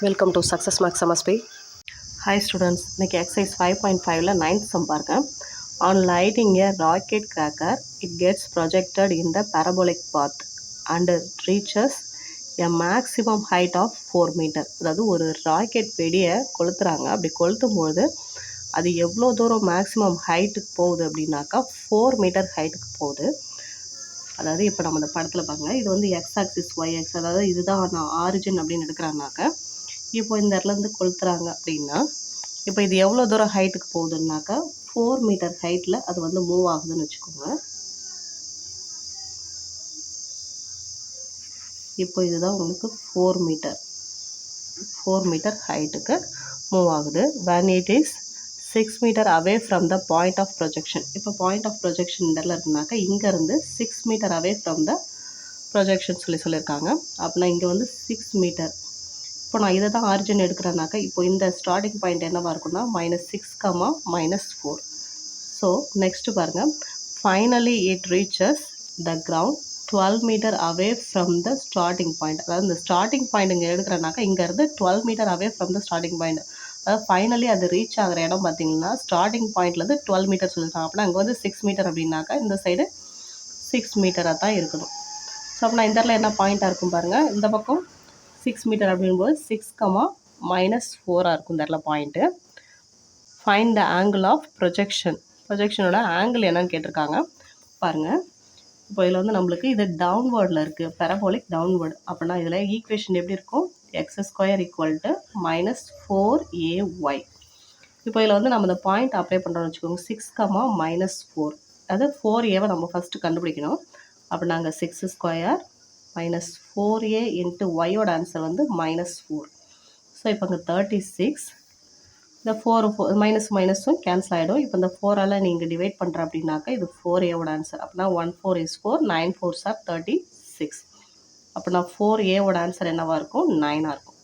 Welcome to Success Max MSP. Hi students, இன்னைக்கு exercise 5.5ல 9th sum பாருங்க. On lighting a rocket cracker, it gets projected in the parabolic path and reaches a maximum height of 4 meter. அதாவது ஒரு rocket வெடியை கொளுத்துறாங்க. அப்படி கொளுத்தும்போது அது எவ்வளோ தூரம் maximum ஹைட்டுக்கு போகுது அப்படின்னாக்கா 4 மீட்டர் ஹைட்டுக்கு போகுது. அதாவது இப்போ நம்ம இந்த படத்தில் பாருங்கள், இது வந்து எக்ஸ் ஆக்சிஸ் ஒய் எக்ஸ், அதாவது இதுதான் நான் ஆரிஜின் அப்படின்னு எடுக்கிறாங்கனாக்கா, இப்போ இந்த இடத்துலேருந்து கொளுத்துறாங்க அப்படின்னா இப்போ இது எவ்வளோ தூரம் ஹைட்டுக்கு போகுதுன்னாக்கா 4 மீட்டர் ஹைட்டில் அது வந்து மூவ் ஆகுதுன்னு வச்சுக்கோங்க. இப்போ இதுதான் உங்களுக்கு 4 மீட்டர் ஹைட்டுக்கு மூவ் ஆகுது. when it is 6 metre away from the point of projection. இப்போ பாயிண்ட் ஆஃப் ப்ரொஜெக்ஷன் இந்த இடத்துல இருக்குனாக்கா இங்கேருந்து 6 metre away from the projection சொல்லியிருக்காங்க. அப்படின்னா இங்கே வந்து 6 மீட்டர். இப்போ நான் இதை தான் ஆரிஜின் எடுக்கிறேன்னாக்கா இப்போ இந்த ஸ்டார்டிங் பாயிண்ட் என்னவாக இருக்குன்னா -6, -4. ஸோ நெக்ஸ்ட்டு பாருங்கள், finally it reaches the ground 12 metre away from the starting point. அதாவது இந்த ஸ்டார்டிங் பாயிண்ட் இங்கே எடுக்கிறனாக்கா இங்கேருந்து 12 metre away from the starting point. அதாவது ஃபைனலி அது ரீச் ஆகிற இடம் பார்த்தீங்கன்னா ஸ்டார்டிங் பாயிண்ட்லேருந்து 12 மீட்டர் சொல்லியிருக்காங்க. அப்படின்னா அங்கே வந்து 6 மீட்டர் அப்படின்னாக்கா இந்த சைடு 6 மீட்டராக தான் இருக்கணும். ஸோ அப்படின்னா இந்த இடத்துல என்ன பாயிண்ட்டாக இருக்கும் பாருங்கள், இந்த பக்கம் 6 மீட்டர் அப்படிங்கும்போது 6, -4 இருக்கும் இந்த இடத்துல point. Find the angle of projection. ப்ரொஜெக்ஷனோட ஆங்கிள் என்னன்னு கேட்டிருக்காங்க பாருங்கள். இப்போ இதில் வந்து நம்மளுக்கு இது டவுன்வேர்டில் இருக்குது, பெரபோலிக் டவுன்வேர்டு. அப்படின்னா இதில் ஈக்குவேஷன் எப்படி இருக்கும், x² = -4ay. இப்போ இதில் வந்து நம்ம இந்த பாயிண்ட் அப்ளை பண்ணுறோம்னு வச்சுக்கோங்க, 6, -4. அதாவது 4a நம்ம ஃபஸ்ட்டு கண்டுபிடிக்கணும். அப்போ நாங்கள் 6² -4a இன்ட்டு ஒய்யோட ஆன்சர் வந்து -4. ஸோ இப்போ அங்கே 36, இந்த 4 மைனஸும் கேன்சல் ஆகிடும். இப்போ இந்த 4ஆல் நீங்கள் டிவைட் பண்ணுற அப்படின்னாக்கா இது 4aவோட ஆன்சர். அப்படின்னா 1 4 is 4, 9 4s are 36. அப்படின்னா 4aவோட ஆன்சர் என்னவாக இருக்கும், 9ஆக இருக்கும்.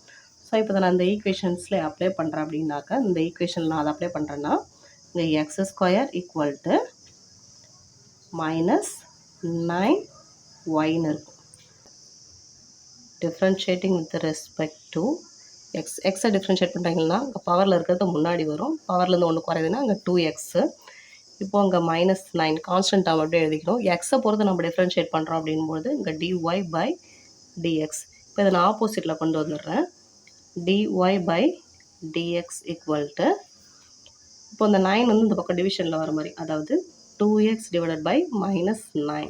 ஸோ இப்போ நான் இந்த ஈக்குவேஷன்ஸில் அப்ளை பண்ணுறேன் அப்படின்னாக்கா, இந்த ஈக்குவேஷனில் நான் அதை அப்ளை பண்ணுறேன்னா இங்கே x² = -9yன்னு இருக்கும். டிஃப்ரென்ஷியேட்டிங் வித் ரெஸ்பெக்ட் டு எக்ஸை டிஃப்ரென்ஷியேட் பண்ணுறீங்கன்னா அங்கே பவரில் இருக்கிறது முன்னாடி வரும், பவர்லேருந்து ஒன்று குறையுதுன்னா அங்கே 2x. இப்போது அங்கே -9 கான்ஸ்டன்ட் டேர்ம் அப்படியே எழுதிக்கணும். எக்ஸை பொறுத்து நம்ம டிஃப்ரென்ஷியேட் பண்ணுறோம் அப்படின்போது இங்கே dy/dx. இப்போ இதை நான் ஆப்போசிட்டில் கொண்டு வந்துடுறேன். dy/dx = இப்போ இந்த 9 வந்து இந்த பக்கம் டிவிஷனில் வர மாதிரி, அதாவது 2x / -9.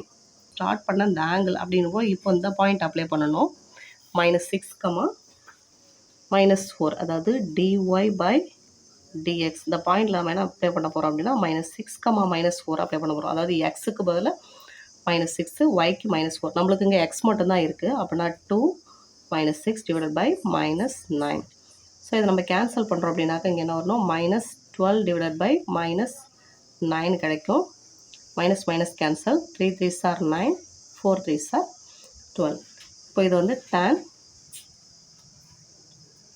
ஸ்டார்ட் பண்ண இந்த ஆங்கிள் அப்படின்னும் போது இப்போ இந்த பாயிண்ட் அப்ளை பண்ணணும். -6, -4, அதாவது dy/dx. இந்த பாயிண்டில் நம்ம என்ன அப்ளை பண்ண போகிறோம் அப்படின்னா -6, -4 அப்ளை பண்ண போகிறோம். அதாவது எக்ஸுக்கு பதில் -6, ஒய்க்கு -4. நம்மளுக்கு இங்கே எக்ஸ் மட்டும்தான் இருக்குது. அப்படின்னா 2 - 6 / -9. ஸோ இதை நம்ம கேன்சல் பண்ணுறோம் அப்படின்னாக்கா இங்கே என்ன வரணும், -12 / -9 கிடைக்கும். Minus cancel, 3 3s are 9, 4 3s are 12. இப்போ இது வந்து tan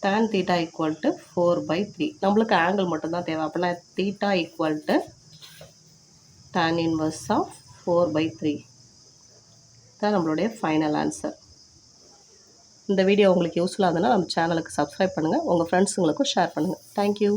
θ = 4/3. நம்மளுக்கு ஆங்கிள் மட்டும்தான் தேவை. அப்படின்னா θ = tan inverse of 4/3 தான் நம்மளுடைய ஃபைனல் ஆன்சர். இந்த வீடியோ உங்களுக்கு யூஸ்ஃபுல்லாக இருந்ததுன்னா நம்ம சேனலுக்கு சப்ஸ்கிரைப் பண்ணுங்கள், உங்கள் ஃப்ரெண்ட்ஸுங்களுக்கும் ஷேர் பண்ணுங்கள். தேங்க்யூ.